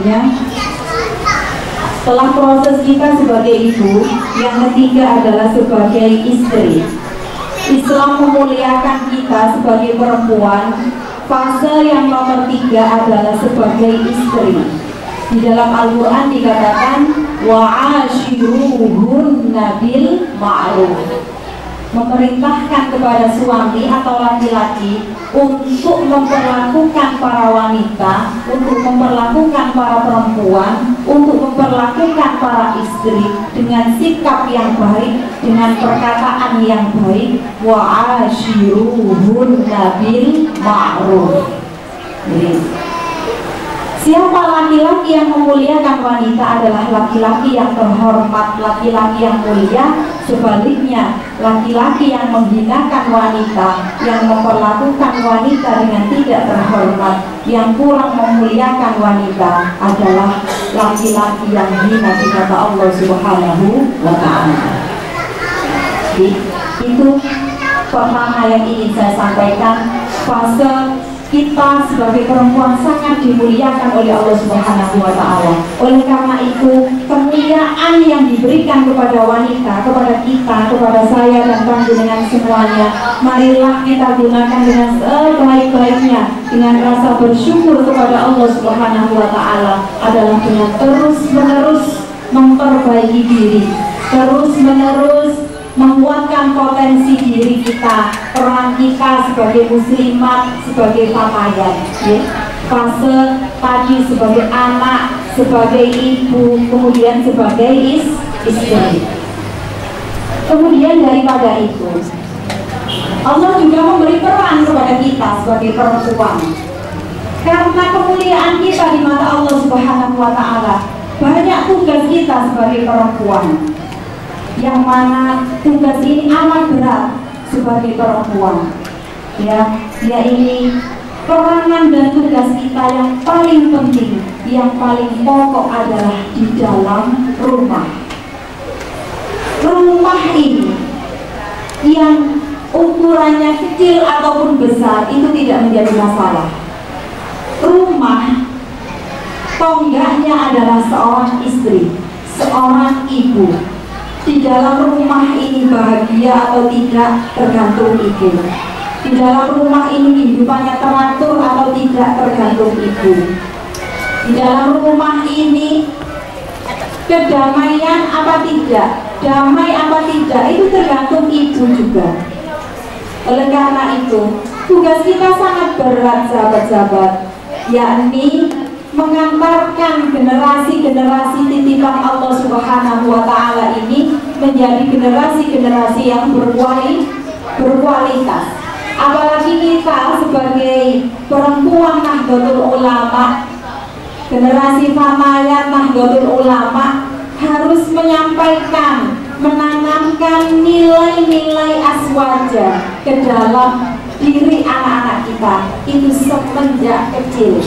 tentunya setelah proses kita sebagai ibu, yang ketiga adalah sebagai istri. Islam memuliakan kita sebagai perempuan. Fase yang nomor 3 adalah sebagai istri. Di dalam Al-Quran dikatakan wa'ashiruhunna bil ma'ruf, memerintahkan kepada suami atau laki-laki untuk memperlakukan para wanita, untuk memperlakukan para perempuan, untuk memperlakukan para istri dengan sikap yang baik, dengan perkataan yang baik. Wa'ashiruhunna bil ma'ruf. Siapa laki-laki yang memuliakan wanita adalah laki-laki yang terhormat, laki-laki yang mulia. Sebaliknya, laki-laki yang menghinakan wanita, yang memperlakukan wanita dengan tidak terhormat, yang kurang memuliakan wanita adalah laki-laki yang hina di mata Allah Subhanahu wa Ta'ala. Itu pertama yang ingin saya sampaikan. Fase kita sebagai perempuan sangat dimuliakan oleh Allah Subhanahu wa Ta'ala. Oleh karena itu, kemuliaan yang diberikan kepada wanita, kepada kita, kepada saya dan panjenengan semuanya, marilah kita gunakan dengan sebaik-baiknya, dengan rasa bersyukur kepada Allah Subhanahu wa Ta'ala, adalah dengan terus-menerus memperbaiki diri, terus-menerus menguatkan potensi diri kita, peran kita sebagai muslimat, sebagai pakaian, ya. Fase tadi sebagai anak, sebagai ibu, kemudian sebagai istri. Kemudian daripada itu, Allah juga memberi peran kepada kita sebagai perempuan. Karena kemuliaan kita di mata Allah Subhanahu wa Ta'ala, banyak tugas kita sebagai perempuan, yang mana tugas ini amat berat sebagai perempuan, ya ini peranan dan tugas kita yang paling penting, yang paling pokok adalah di dalam rumah. Rumah ini yang ukurannya kecil ataupun besar itu tidak menjadi masalah. Rumah tonggaknya adalah seorang istri, seorang ibu. Di dalam rumah ini bahagia atau tidak tergantung ibu. Di dalam rumah ini kehidupannya teratur atau tidak tergantung ibu. Di dalam rumah ini kedamaian apa tidak, damai apa tidak, itu tergantung ibu juga. Oleh karena itu, tugas kita sangat berat, sahabat-sahabat, yakni mengantarkan generasi-generasi titipan Allah Subhanahu wa Ta'ala ini menjadi generasi-generasi yang berkualitas. Apalagi kita sebagai perempuan Nahdlatul Ulama, generasi Fatayat Nahdlatul Ulama, harus menyampaikan, menanamkan nilai-nilai aswaja ke dalam diri anak-anak kita itu semenjak kecil,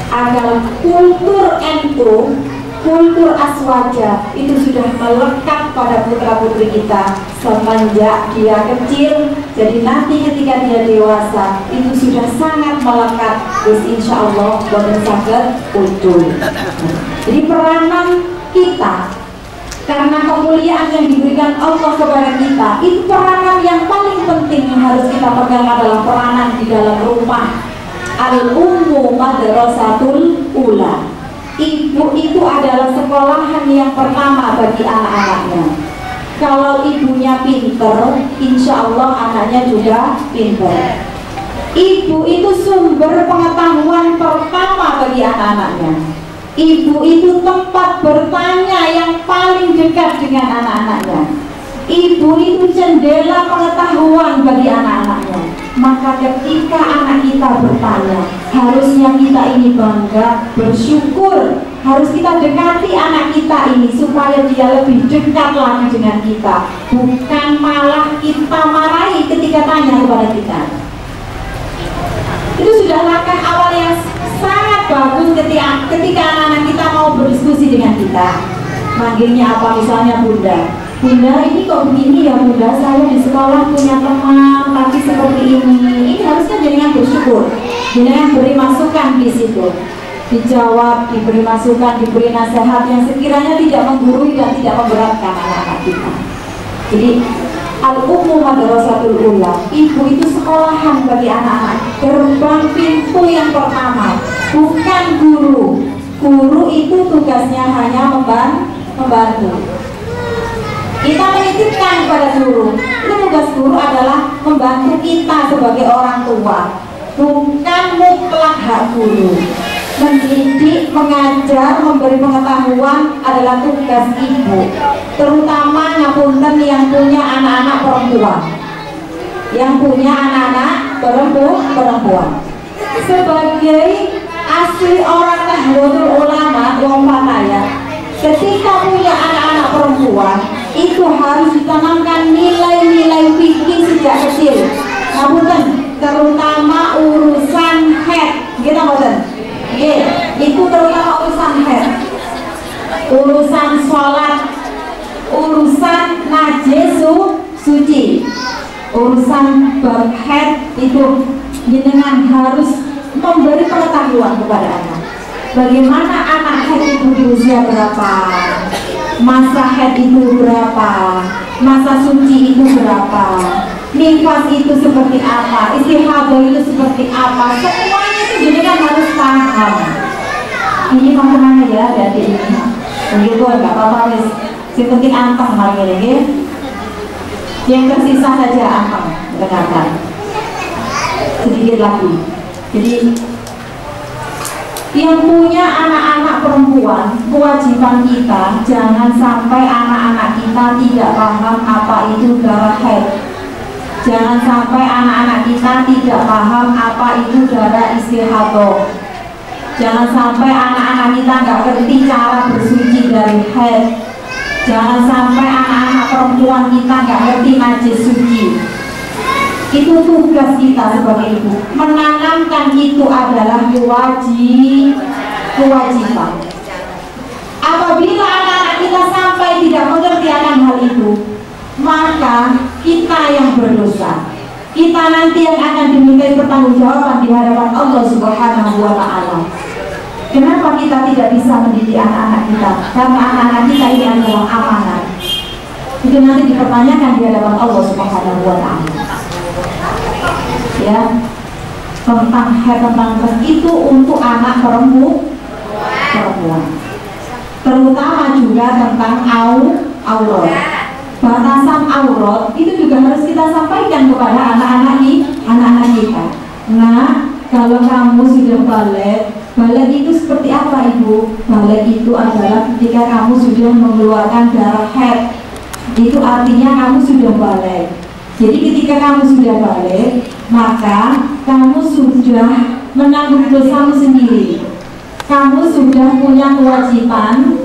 agar kultur NU, kultur aswaja itu sudah melekat pada putra-putri kita semenjak dia kecil. Jadi nanti ketika dia dewasa itu sudah sangat melekat. Terus insya Allah boten saged ucul. Jadi peranan kita, karena kemuliaan yang diberikan Allah kepada kita, itu peranan yang paling penting yang harus kita pegang adalah peranan di dalam rumah. Al-ummu madrasatul ula. Ibu itu adalah sekolahan yang pertama bagi anak-anaknya. Kalau ibunya pinter, insya Allah anaknya juga pinter. Ibu itu sumber pengetahuan pertama bagi anak-anaknya. Ibu itu tempat bertanya yang paling dekat dengan anak-anaknya. Ibu itu jendela pengetahuan bagi anak-anaknya. Maka ketika anak kita bertanya, harusnya kita ini bangga, bersyukur. Harus kita dekati anak kita ini supaya dia lebih dekat lagi dengan kita, bukan malah kita marahi ketika tanya kepada kita. Itu sudah langkah awal yang sangat bagus ketika anak-anak kita mau berdiskusi dengan kita. Manggilnya apa, misalnya Bunda, ini kok begini ya Bunda, saya di sekolah punya teman tapi seperti ini harusnya jenengan bersyukur, jenengan beri masukan di situ. dijawab, diberi masukan, diberi nasihat yang sekiranya tidak menggurui dan tidak memberatkan anak-anak kita. Jadi al-ummu madrasatul ula, ibu itu sekolahan bagi anak-anak, gerbang pintu yang pertama, bukan guru. Guru itu tugasnya hanya membantu. Kita menitipkan kepada guru, itu tugas guru adalah membantu kita sebagai orang tua, bukan mutlak hak guru. Mendidik, mengajar, memberi pengetahuan adalah tugas ibu, terutama ngapunten yang punya anak-anak perempuan, perempuan. Sebagai asli orang Nahdlatul Ulama wong Pataya, ketika punya anak-anak perempuan itu harus ditanamkan nilai-nilai fikih sejak kecil. Ngapunten, terutama urusan haid, gitu ngapunten. Itu terutama urusan haid, urusan sholat, urusan najis suci, urusan bab haid itu jenengan harus memberi pengetahuan kepada anak. Bagaimana anak haid itu di usia berapa, masa haid itu berapa, masa suci itu berapa, nifas itu seperti apa, istihadah itu seperti apa, semuanya itu jenengan harus paham. Ini makanannya ya, hati ini. Begitu enggak apa-apa wis. Si penting anteng hari ini. Yang tersisa saja anteng, dengarkan. Sedikit lagi. Jadi yang punya anak-anak perempuan, kewajiban kita jangan sampai anak-anak kita tidak paham apa itu darah haid. Jangan sampai anak-anak kita tidak paham apa itu darah istihadah. Jangan sampai anak-anak kita nggak ngerti cara bersuci dari haid. Jangan sampai anak-anak perempuan kita nggak ngerti najis suci. Itu tugas kita sebagai ibu. Menanamkan itu adalah kewajiban. Apabila anak-anak kita sampai tidak mengerti akan hal itu, maka kita yang berdosa. Kita nanti yang akan dimintai pertanggungjawaban di hadapan Allah Subhanahu wa Ta'ala. Kenapa kita tidak bisa mendidik anak-anak kita? Karena anak-anak kita ini adalah amanah. Itu nanti dipertanyakan di hadapan Allah Subhanahu wa Ta'ala. Ya, tentang itu untuk anak perempuan. Terutama juga tentang aurat. Batasan aurat itu juga harus kita sampaikan kepada anak-anak kita. Nah, kalau kamu sudah balik itu seperti apa ibu? Balik itu adalah ketika kamu sudah mengeluarkan darah haid. Itu artinya kamu sudah balik. Jadi ketika kamu sudah balik, maka kamu sudah menanggung dosamu sendiri. Kamu sudah punya kewajiban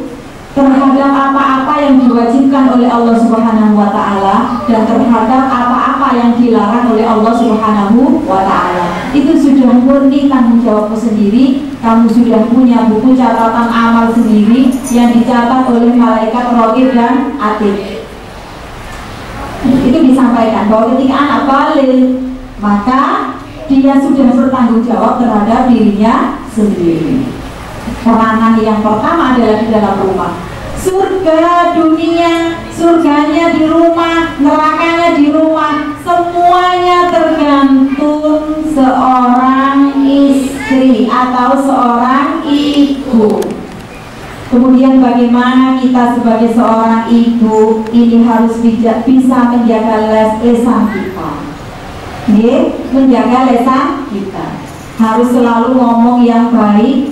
terhadap apa-apa yang diwajibkan oleh Allah Subhanahu wa Ta'ala dan terhadap apa-apa yang dilarang oleh Allah Subhanahu wa Ta'ala. Itu sudah murni tanggung jawabmu sendiri. Kamu sudah punya buku catatan amal sendiri yang dicatat oleh malaikat raqib dan atid. Itu disampaikan bahwa ketika anak balik, maka dia sudah bertanggung jawab terhadap dirinya sendiri. Peranan yang pertama adalah di dalam rumah. Surga dunia, surganya di rumah, nerakanya di rumah. Semuanya tergantung seorang istri atau seorang ibu. Kemudian bagaimana kita sebagai seorang ibu ini harus bisa menjaga lesan kita. Menjaga lesan kita. Harus selalu ngomong yang baik.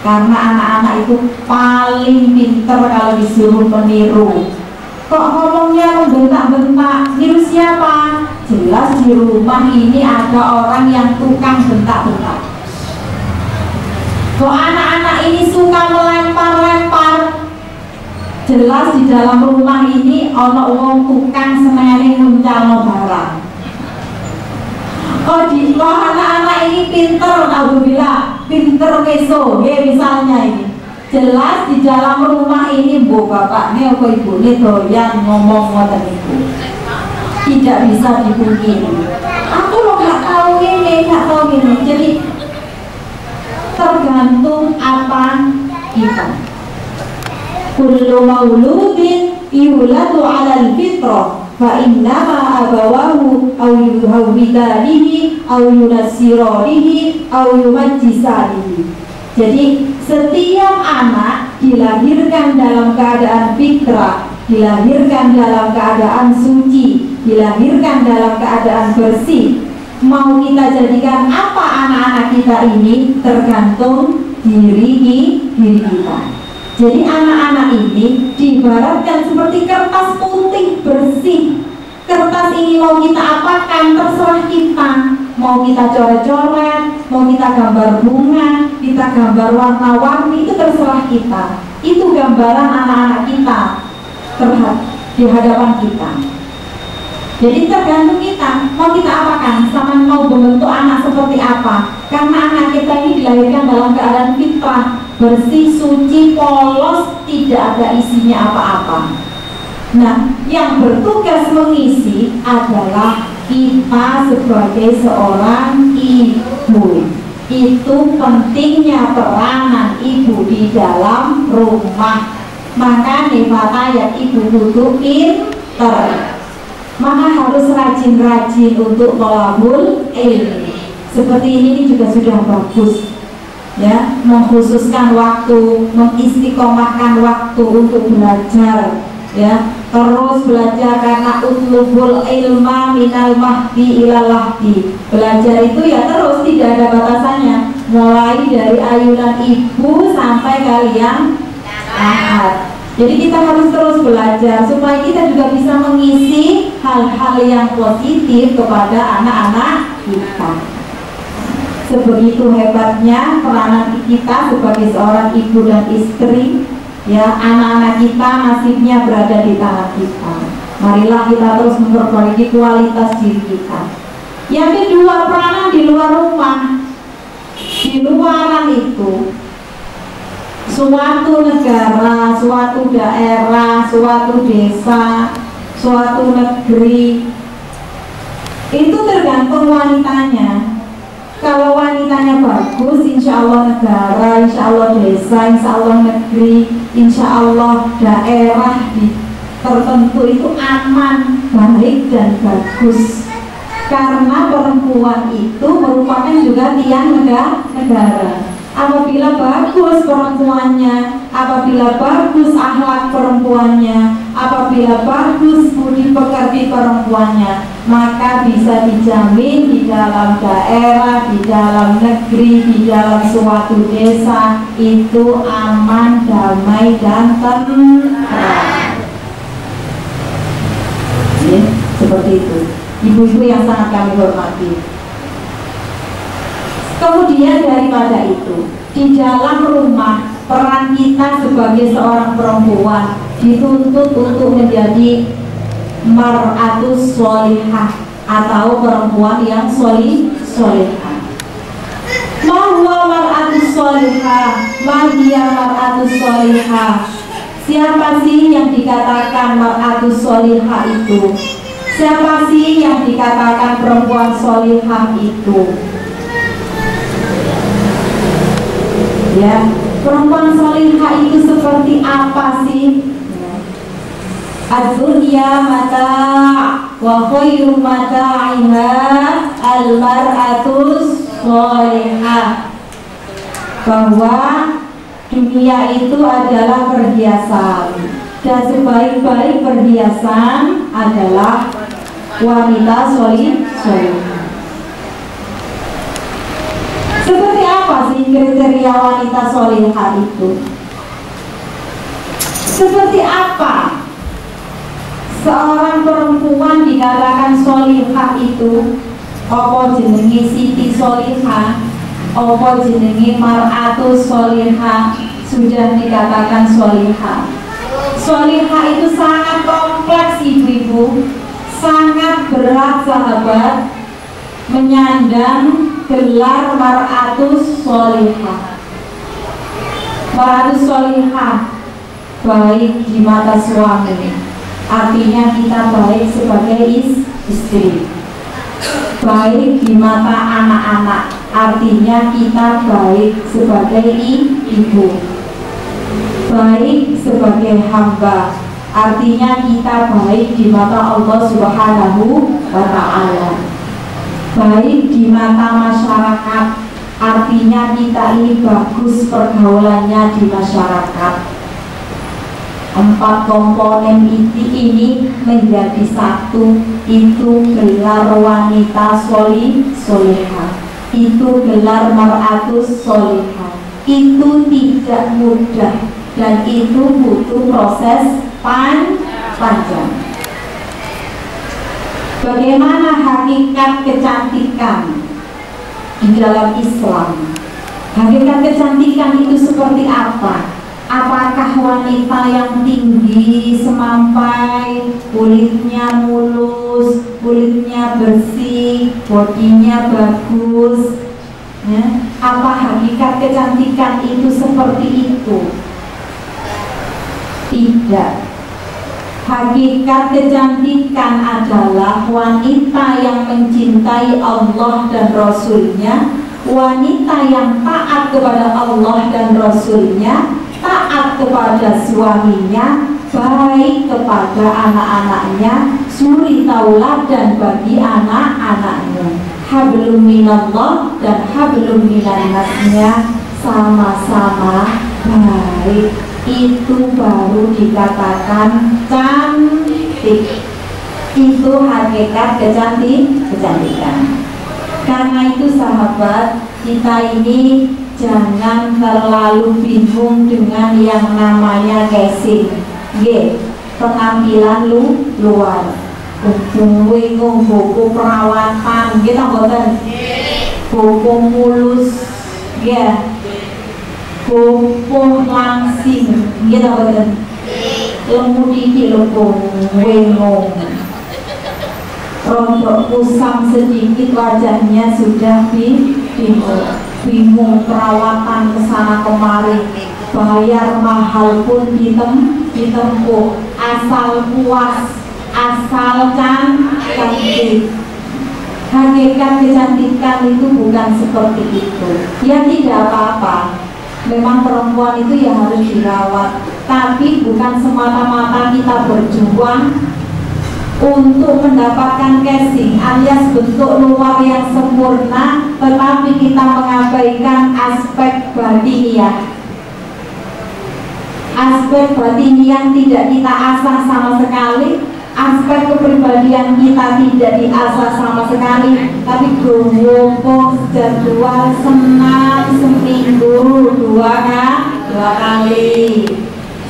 Karena anak-anak itu paling pintar kalau disuruh meniru. Kok ngomongnya membentak-bentak? Niru siapa? Jelas di rumah ini ada orang yang tukang bentak-bentak. Kok anak-anak ini suka melempar-lempar? Jelas di dalam rumah ini ono wong tukang seneng nguncalno barang. Kok anak-anak ini pinter, alhamdulillah, pinter meso, ya misalnya ini. Jelas di dalam rumah ini bu bapaknya atau ibu ini doyan ngomong ngoten itu. Tidak bisa dipungkiri. Aku lo nggak tahu ini. Jadi tergantung apa kita. Kullu mauludin yuladu 'alal fitrah fa innama abawahu aw yuhawwidanihi aw yunassiranihi aw yumajjisanihi. Jadi setiap anak dilahirkan dalam keadaan fitrah, dilahirkan dalam keadaan suci, dilahirkan dalam keadaan bersih. Mau kita jadikan apa anak-anak kita ini tergantung diri kita. Jadi anak-anak ini diibaratkan seperti kertas putih bersih. Kertas ini mau kita apakan terserah kita. Mau kita coret-coret, mau kita gambar bunga, kita gambar warna-warni, itu terserah kita. Itu gambaran anak-anak kita di hadapan kita. Jadi tergantung kita, mau kita apakan, sama mau membentuk anak seperti apa. Karena anak kita ini dilahirkan dalam keadaan fitrah, bersih, suci, polos, tidak ada isinya apa-apa. Nah, yang bertugas mengisi adalah kita sebagai seorang ibu. Itu pentingnya peranan ibu di dalam rumah. Maka fatayat ibu butuh pinter. Maka harus rajin-rajin untuk thalabul ilmi. Seperti ini juga sudah bagus, ya, mengkhususkan waktu, mengistiqomahkan waktu untuk belajar, ya, terus belajar karena utlubul ilma minal mahdi ilal lahdi. Belajar itu ya terus, tidak ada batasannya, mulai dari ayunan ibu sampai kalian angkat. Jadi kita harus terus belajar supaya kita juga bisa mengisi hal-hal yang positif kepada anak-anak kita. Sebegitu hebatnya peranan kita sebagai seorang ibu dan istri, ya, anak-anak kita nasibnya berada di tangan kita. Marilah kita terus memperbaiki kualitas diri kita. Yang kedua, peranan di luar rumah. Di luaran itu, suatu negara, suatu daerah, suatu desa, suatu negeri, itu tergantung wanitanya. Kalau wanitanya bagus, insya Allah negara, insya Allah desa, insya Allah negeri, insya Allah daerah tertentu itu aman, baik dan bagus. Karena perempuan itu merupakan juga tiang negara. Apabila bagus perempuannya, apabila bagus akhlak perempuannya, apabila bagus budi pekerti perempuannya, maka bisa dijamin di dalam daerah, di dalam negeri, di dalam suatu desa itu aman, damai, dan tentram. Seperti itu, ibu-ibu yang sangat kami hormati. Kemudian daripada itu, di dalam rumah, peran kita sebagai seorang perempuan dituntut untuk menjadi mar'atus sholihah atau perempuan yang sholihah. Mahwa mar'atus sholihah, mahia mar'atus sholihah. Siapa sih yang dikatakan mar'atus sholihah itu? Siapa sih yang dikatakan perempuan sholihah itu? Ya, perempuan sholihah itu seperti apa sih? Ad-dunya mata' wa khairu mata'iha al-mar'atus sholihah. Bahwa dunia itu adalah perhiasan, dan sebaik-baik perhiasan adalah wanita sholihah. Seperti apa sih kriteria wanita sholihah itu? Seperti apa seorang perempuan dikatakan sholihah itu? Apa jenenge Siti Sholihah? Apa jenenge mar'atus sholihah? Sudah dikatakan sholihah. Sholihah itu sangat kompleks ibu-ibu, sangat berat sahabat, menyandang gelar mar'atus sholihah. Mar'atus sholihah baik di mata suami, artinya kita baik sebagai istri, baik di mata anak-anak, artinya kita baik sebagai ibu, baik sebagai hamba, artinya kita baik di mata Allah Subhanahu wa Ta'ala, baik di mata masyarakat, artinya kita ini bagus pergaulannya di masyarakat. 4 komponen ini menjadi satu, itu gelar wanita solihah, itu gelar mar'atus solihah. Itu tidak mudah dan itu butuh proses panjang. Bagaimana hakikat kecantikan di dalam Islam? Hakikat kecantikan itu seperti apa? Apakah wanita yang tinggi, semampai, kulitnya mulus, kulitnya bersih, bodinya bagus, ya? Apa hakikat kecantikan itu seperti itu? Tidak. Hakikat kecantikan adalah wanita yang mencintai Allah dan Rasulnya, wanita yang taat kepada Allah dan Rasulnya, taat kepada suaminya, baik kepada anak-anaknya, suri tauladan bagi anak-anaknya. Hablum minallah dan hablum minannasnya sama-sama baik. Itu baru dikatakan cantik. Itu hakikat kecantikan. Karena itu sahabat, kita ini jangan terlalu bingung dengan yang namanya casing, penampilan luar, buku perawatan, kita boten, buku mulus, buku langsing, kita boten, lemu dikit wengong, rontok kusam sedikit wajahnya sudah bingung perawatan kesana kemari, bayar mahal pun ditempuh, asal puas, asal cantik. Hakikat kecantikan itu bukan seperti itu. Ya tidak apa-apa, memang perempuan itu yang harus dirawat, tapi bukan semata-mata kita berjuang untuk mendapatkan casing alias bentuk luar yang sempurna, tetapi kita mengabaikan aspek batiniah. Aspek batiniah tidak kita asah sama sekali, aspek kepribadian kita tidak diasah sama sekali, tapi gowo jadwal senam seminggu 2 kali.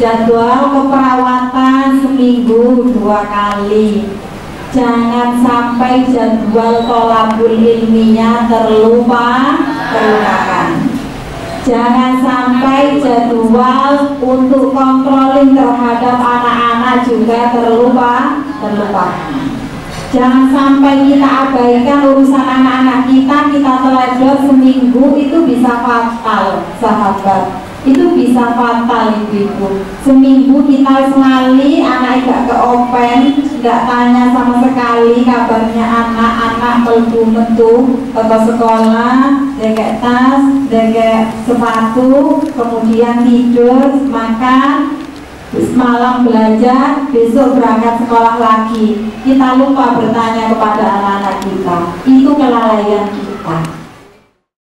Jadwal keperawatan seminggu 2 kali. Jangan sampai jadwal tolabul ilminya terlupakan. Jangan sampai jadwal untuk kontroling terhadap anak-anak juga terlupakan. Jangan sampai kita abaikan urusan anak-anak kita teledor seminggu, itu bisa fatal sahabat. Itu bisa fatal ibu-ibu. Seminggu kita sekali anak gak ke open, gak tanya sama sekali kabarnya anak-anak, metu ke sekolah, deket tas, deket sepatu, kemudian tidur, makan, malam belajar, besok berangkat sekolah lagi. Kita lupa bertanya kepada anak-anak kita. Itu kelalaian kita.